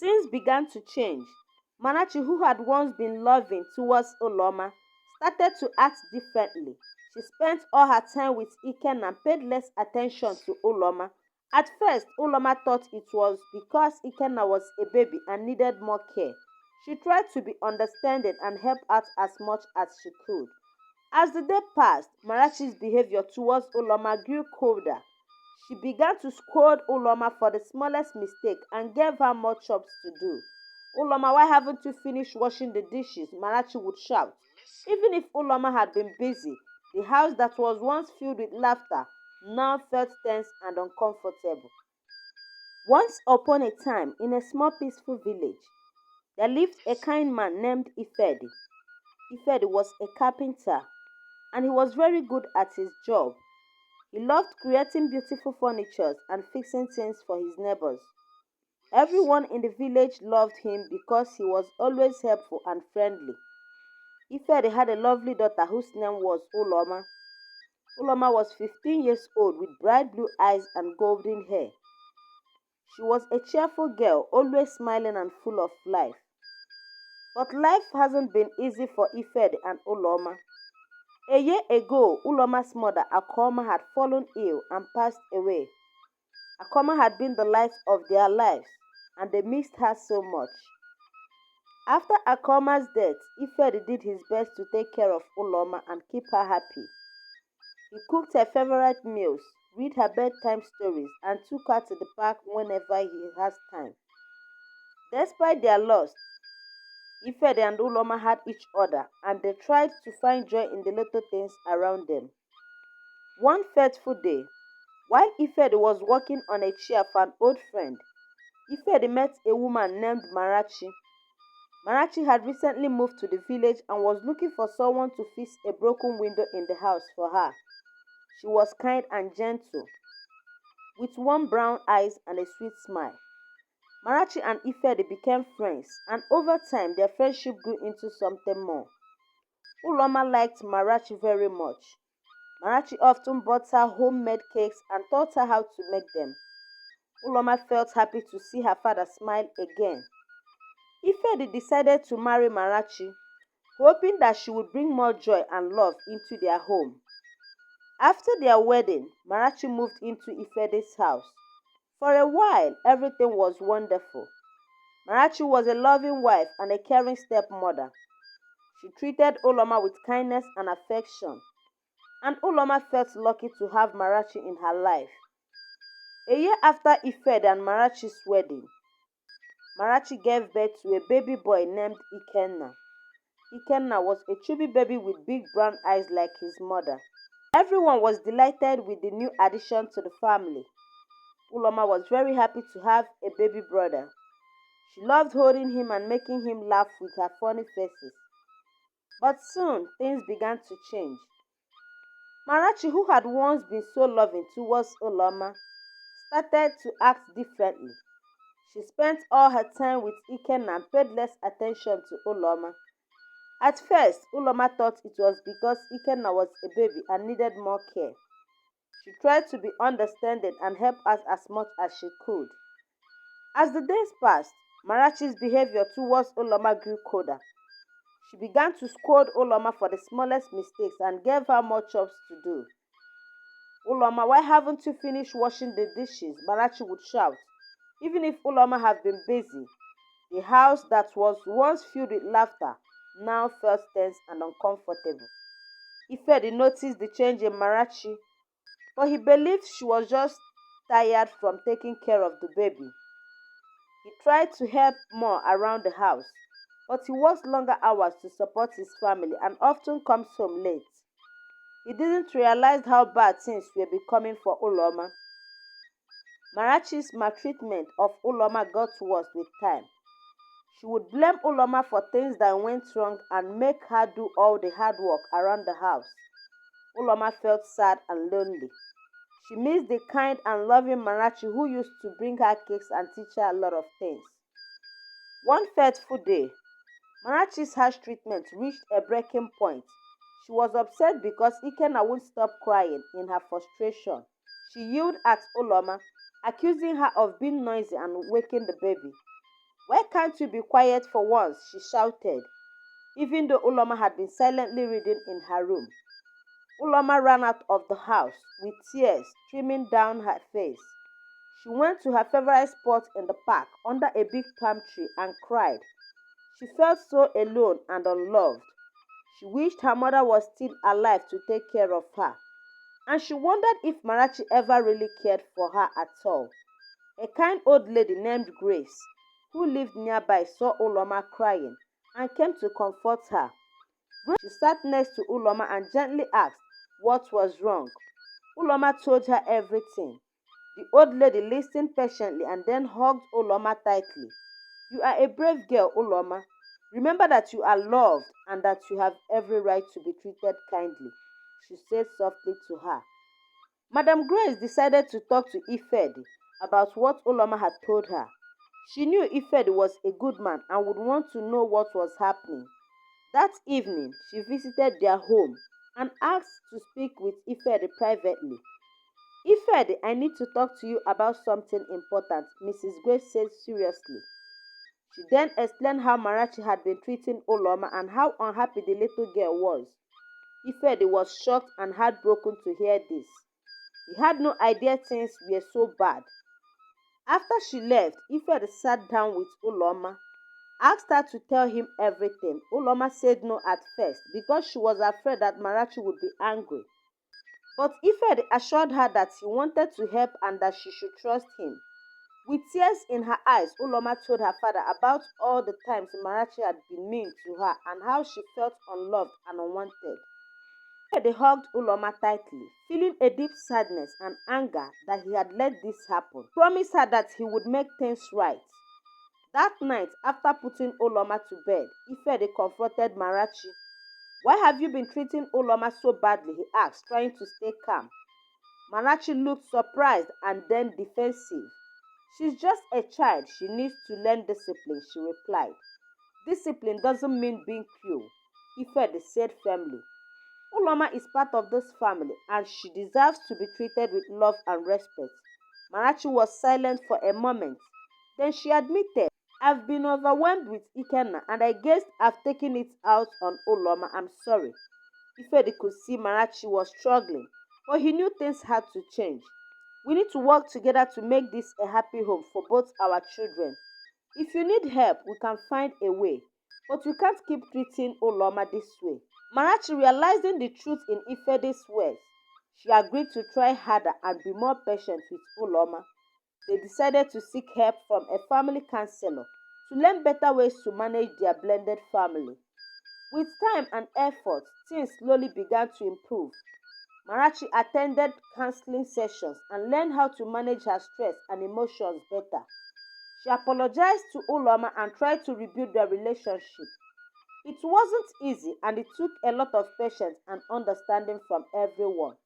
Things began to change. Marachi, who had once been loving towards Uloma, started to act differently. She spent all her time with Iken and paid less attention to Uloma. At first, Uloma thought it was because Ikenna was a baby and needed more care. She tried to be understanding and help out as much as she could. As the day passed, Marachi's behavior towards Uloma grew colder. She began to scold Uloma for the smallest mistake and gave her more jobs to do. Uloma, why haven't you finished washing the dishes? Marachi would shout. Even if Uloma had been busy, the house that was once filled with laughter now felt tense and uncomfortable. Once upon a time, in a small peaceful village, there lived a kind man named Ifedi. Ifedi was a carpenter and he was very good at his job. He loved creating beautiful furniture and fixing things for his neighbors. Everyone in the village loved him because he was always helpful and friendly. Ifedi had a lovely daughter whose name was Uloma. Uloma was 15 years old with bright blue eyes and golden hair. She was a cheerful girl, always smiling and full of life. But life hasn't been easy for Ifedi and Uloma. A year ago, Uloma's mother, Akoma, had fallen ill and passed away. Akoma had been the light of their lives, and they missed her so much. After Akoma's death, Ifedi did his best to take care of Uloma and keep her happy. He cooked her favorite meals, read her bedtime stories, and took her to the park whenever he has time. Despite their loss, Ifedi and Uloma had each other, and they tried to find joy in the little things around them. One fateful day, while Ifedi was working on a chair for an old friend, Ifedi met a woman named Marachi. Marachi had recently moved to the village and was looking for someone to fix a broken window in the house for her. She was kind and gentle, with warm brown eyes and a sweet smile. Marachi and Ifedi became friends, and over time their friendship grew into something more. Uloma liked Marachi very much. Marachi often bought her homemade cakes and taught her how to make them. Uloma felt happy to see her father smile again. Ifedi decided to marry Marachi, hoping that she would bring more joy and love into their home. After their wedding, Marachi moved into Ifedi's house. For a while, everything was wonderful. Marachi was a loving wife and a caring stepmother. She treated Uloma with kindness and affection, and Uloma felt lucky to have Marachi in her life. A year after Ifedi and Marachi's wedding, Marachi gave birth to a baby boy named Ikenna. Ikenna was a chubby baby with big brown eyes like his mother. Everyone was delighted with the new addition to the family. Uloma was very happy to have a baby brother. She loved holding him and making him laugh with her funny faces. But soon, things began to change. Marachi, who had once been so loving towards Uloma, started to act differently. She spent all her time with Iken and paid less attention to Uloma. At first, Uloma thought it was because Ikenna was a baby and needed more care. She tried to be understanding and help us as much as she could. As the days passed, Marachi's behavior towards Uloma grew colder. She began to scold Uloma for the smallest mistakes and gave her more jobs to do. Uloma, why haven't you finished washing the dishes? Marachi would shout. Even if Uloma had been busy, the house that was once filled with laughter now felt tense and uncomfortable. Ifedi noticed the change in Marachi, but he believed she was just tired from taking care of the baby. He tried to help more around the house, but he works longer hours to support his family and often comes home late. He didn't realize how bad things were becoming for Uloma. Marachi's maltreatment of Uloma got worse with time. She would blame Uloma for things that went wrong and make her do all the hard work around the house. Uloma felt sad and lonely. She missed the kind and loving Marachi who used to bring her cakes and teach her a lot of things. One fateful day, Marachi's harsh treatment reached a breaking point. She was upset because Ikenna wouldn't stop crying. In her frustration, she yelled at Uloma, accusing her of being noisy and waking the baby. "Why can't you be quiet for once?" she shouted, even though Uloma had been silently reading in her room. Uloma ran out of the house with tears streaming down her face. She went to her favorite spot in the park under a big palm tree and cried. She felt so alone and unloved. She wished her mother was still alive to take care of her, and she wondered if Marachi ever really cared for her at all. A kind old lady named Grace, who lived nearby, saw Uloma crying and came to comfort her. She sat next to Uloma and gently asked what was wrong. Uloma told her everything. The old lady listened patiently and then hugged Uloma tightly. "You are a brave girl, Uloma. Remember that you are loved and that you have every right to be treated kindly," she said softly to her. Madam Grace decided to talk to Ifedi about what Uloma had told her. She knew Ifedi was a good man and would want to know what was happening. That evening, she visited their home and asked to speak with Ifedi privately. "Ifedi, I need to talk to you about something important," Mrs. Grace said seriously. She then explained how Marachi had been treating Uloma and how unhappy the little girl was. Ifedi was shocked and heartbroken to hear this. He had no idea things were so bad. After she left, Ifedi sat down with Uloma, asked her to tell him everything. Uloma said no at first because she was afraid that Marachi would be angry. But Ifedi assured her that he wanted to help and that she should trust him. With tears in her eyes, Uloma told her father about all the times Marachi had been mean to her and how she felt unloved and unwanted. Ifedi hugged Uloma tightly, feeling a deep sadness and anger that he had let this happen. He promised her that he would make things right. That night, after putting Uloma to bed, Ifedi confronted Marachi. "Why have you been treating Uloma so badly?" he asked, trying to stay calm. Marachi looked surprised and then defensive. "She's just a child. She needs to learn discipline," she replied. "Discipline doesn't mean being cruel," Ifedi said firmly. "Uloma is part of this family and she deserves to be treated with love and respect." Marachi was silent for a moment. Then she admitted, "I've been overwhelmed with Ikenna and I guess I've taken it out on Uloma. I'm sorry." Ifedi could see Marachi was struggling, but he knew things had to change. "We need to work together to make this a happy home for both our children. If you need help, we can find a way. But you can't keep treating Uloma this way." Marachi, realizing the truth in Ifedi's words, she agreed to try harder and be more patient with Uloma. They decided to seek help from a family counselor to learn better ways to manage their blended family. With time and effort, things slowly began to improve. Marachi attended counseling sessions and learned how to manage her stress and emotions better. She apologized to Uloma and tried to rebuild their relationship. It wasn't easy and it took a lot of patience and understanding from everyone.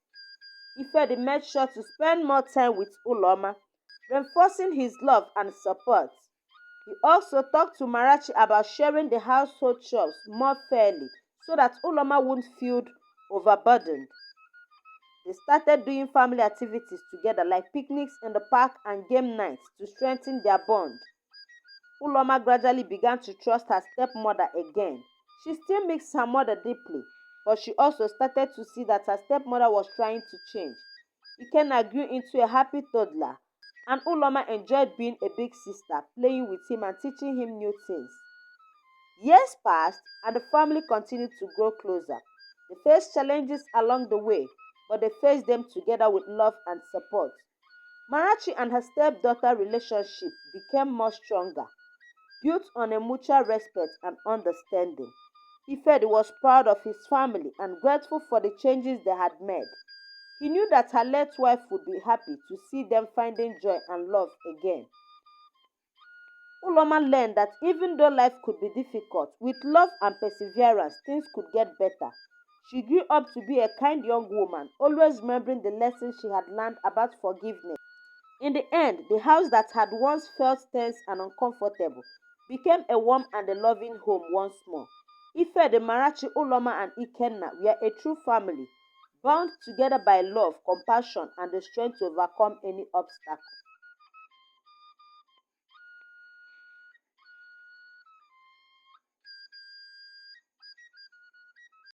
Ifedi made sure to spend more time with Uloma, reinforcing his love and support. He also talked to Marachi about sharing the household chores more fairly so that Uloma wouldn't feel overburdened. They started doing family activities together like picnics in the park and game nights to strengthen their bond. Uloma gradually began to trust her stepmother again. She still missed her mother deeply, but she also started to see that her stepmother was trying to change. Ikenna grew into a happy toddler, and Uloma enjoyed being a big sister, playing with him and teaching him new things. Years passed, and the family continued to grow closer. They faced challenges along the way, but they faced them together with love and support. Marachi and her stepdaughter relationship became more stronger, built on a mutual respect and understanding. Ifedi was proud of his family and grateful for the changes they had made. He knew that her late wife would be happy to see them finding joy and love again. Uloma learned that even though life could be difficult, with love and perseverance, things could get better. She grew up to be a kind young woman, always remembering the lessons she had learned about forgiveness. In the end, the house that had once felt tense and uncomfortable became a warm and a loving home once more. Ifedi, Marachi, Uloma, and Ikenna were a true family, bound together by love, compassion, and the strength to overcome any obstacle.